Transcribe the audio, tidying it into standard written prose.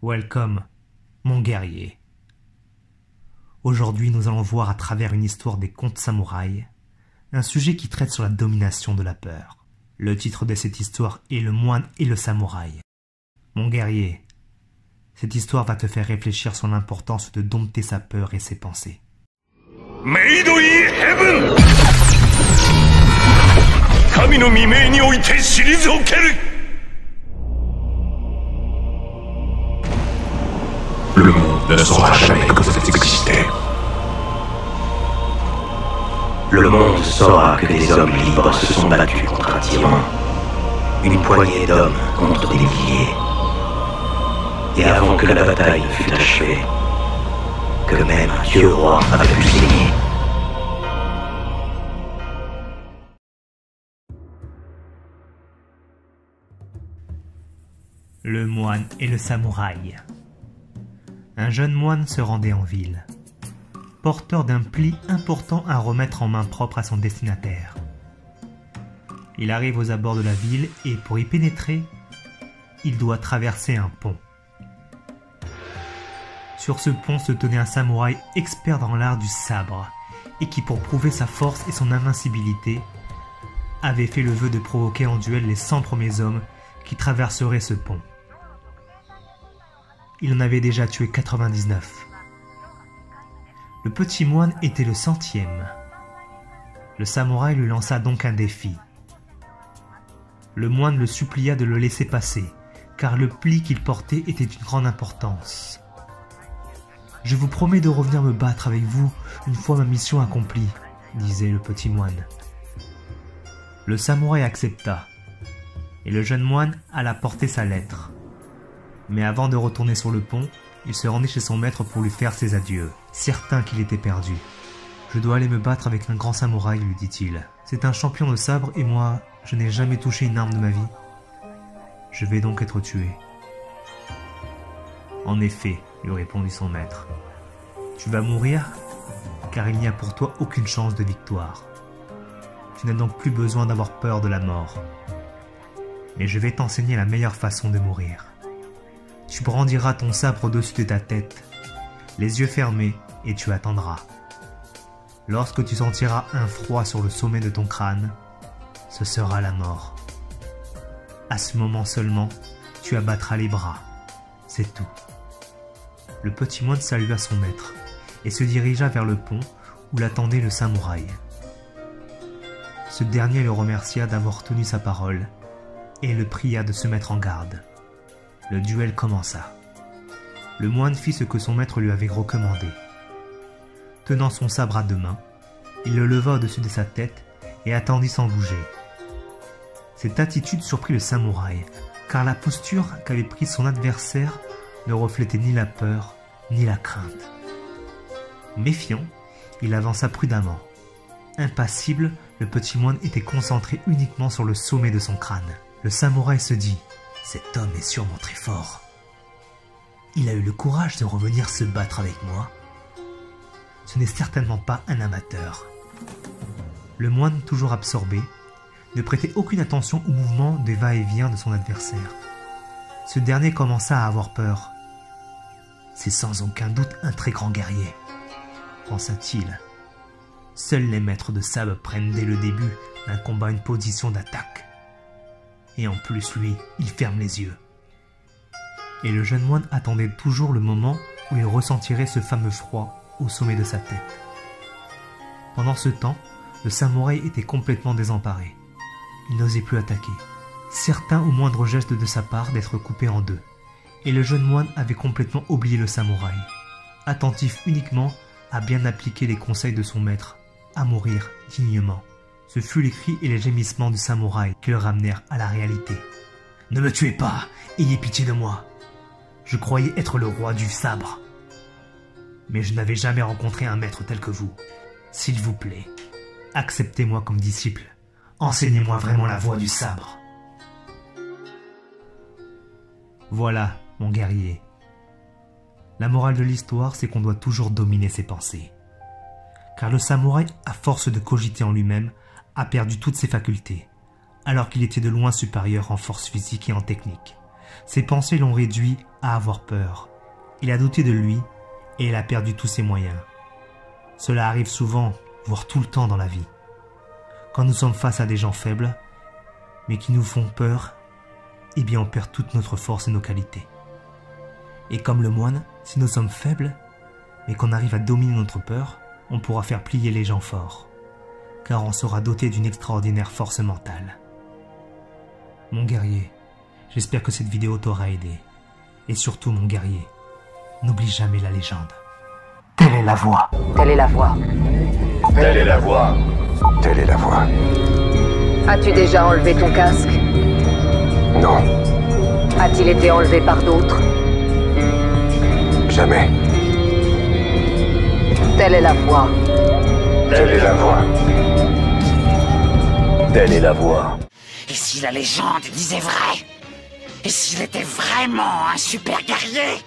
Welcome, mon guerrier. Aujourd'hui, nous allons voir à travers une histoire des contes samouraïs, un sujet qui traite sur la domination de la peur. Le titre de cette histoire est Le moine et le samouraï. Mon guerrier, cette histoire va te faire réfléchir sur l'importance de dompter sa peur et ses pensées. Made in Heaven! 神の未明において退ける! Le monde ne saura jamais que vous existez. Le monde saura que des hommes libres se sont battus contre un tyran. Une poignée d'hommes contre des milliers. Et avant que la bataille ne fût achevée, que même un dieu roi avait pu saigner. Le moine et le samouraï. Un jeune moine se rendait en ville, porteur d'un pli important à remettre en main propre à son destinataire. Il arrive aux abords de la ville et pour y pénétrer, il doit traverser un pont. Sur ce pont se tenait un samouraï expert dans l'art du sabre et qui, pour prouver sa force et son invincibilité, avait fait le vœu de provoquer en duel les 100 premiers hommes qui traverseraient ce pont. Il en avait déjà tué 99. Le petit moine était le 100e. Le samouraï lui lança donc un défi. Le moine le supplia de le laisser passer, car le pli qu'il portait était d'une grande importance. « Je vous promets de revenir me battre avec vous une fois ma mission accomplie, » disait le petit moine. Le samouraï accepta, et le jeune moine alla porter sa lettre. Mais avant de retourner sur le pont, il se rendit chez son maître pour lui faire ses adieux, certain qu'il était perdu. « Je dois aller me battre avec un grand samouraï, lui dit-il. C'est un champion de sabre et moi, je n'ai jamais touché une arme de ma vie. Je vais donc être tué. » « En effet, lui répondit son maître. Tu vas mourir, car il n'y a pour toi aucune chance de victoire. Tu n'as donc plus besoin d'avoir peur de la mort. Mais je vais t'enseigner la meilleure façon de mourir. Tu brandiras ton sabre au-dessus de ta tête, les yeux fermés, et tu attendras. Lorsque tu sentiras un froid sur le sommet de ton crâne, ce sera la mort. À ce moment seulement, tu abattras les bras. C'est tout. Le petit moine salua son maître et se dirigea vers le pont où l'attendait le samouraï. Ce dernier le remercia d'avoir tenu sa parole et le pria de se mettre en garde. Le duel commença. Le moine fit ce que son maître lui avait recommandé. Tenant son sabre à deux mains, il le leva au-dessus de sa tête et attendit sans bouger. Cette attitude surprit le samouraï, car la posture qu'avait prise son adversaire ne reflétait ni la peur, ni la crainte. Méfiant, il avança prudemment. Impassible, le petit moine était concentré uniquement sur le sommet de son crâne. Le samouraï se dit « Cet homme est sûrement très fort. Il a eu le courage de revenir se battre avec moi. Ce n'est certainement pas un amateur. » Le moine, toujours absorbé, ne prêtait aucune attention au mouvement des va-et-vient de son adversaire. Ce dernier commença à avoir peur. « C'est sans aucun doute un très grand guerrier, » pensa-t-il. Seuls les maîtres de sabre prennent dès le début d'un combat une position d'attaque. Et en plus, lui, il ferme les yeux. Et le jeune moine attendait toujours le moment où il ressentirait ce fameux froid au sommet de sa tête. Pendant ce temps, le samouraï était complètement désemparé. Il n'osait plus attaquer, certain au moindre geste de sa part d'être coupé en deux. Et le jeune moine avait complètement oublié le samouraï, attentif uniquement à bien appliquer les conseils de son maître, à mourir dignement. Ce fut les cris et les gémissements du samouraï qui le ramenèrent à la réalité. « Ne me tuez pas, ayez pitié de moi. Je croyais être le roi du sabre. Mais je n'avais jamais rencontré un maître tel que vous. S'il vous plaît, acceptez-moi comme disciple. Enseignez-moi vraiment la voie du sabre. » Voilà, mon guerrier. La morale de l'histoire, c'est qu'on doit toujours dominer ses pensées. Car le samouraï, à force de cogiter en lui-même, a perdu toutes ses facultés, alors qu'il était de loin supérieur en force physique et en technique. Ses pensées l'ont réduit à avoir peur. Il a douté de lui et il a perdu tous ses moyens. Cela arrive souvent, voire tout le temps dans la vie. Quand nous sommes face à des gens faibles, mais qui nous font peur, eh bien on perd toute notre force et nos qualités. Et comme le moine, si nous sommes faibles, mais qu'on arrive à dominer notre peur, on pourra faire plier les gens forts, car on sera doté d'une extraordinaire force mentale. Mon guerrier, j'espère que cette vidéo t'aura aidé. Et surtout, mon guerrier, n'oublie jamais la légende. Telle est la voie. Telle est la voie. Telle est la voie. Telle est la voie. As-tu déjà enlevé ton casque? Non, A-t-il été enlevé par d'autres? jamais. Telle est la voie. Telle est la voie. Telle est la voie. Et si la légende disait vrai? Et s'il était vraiment un super guerrier?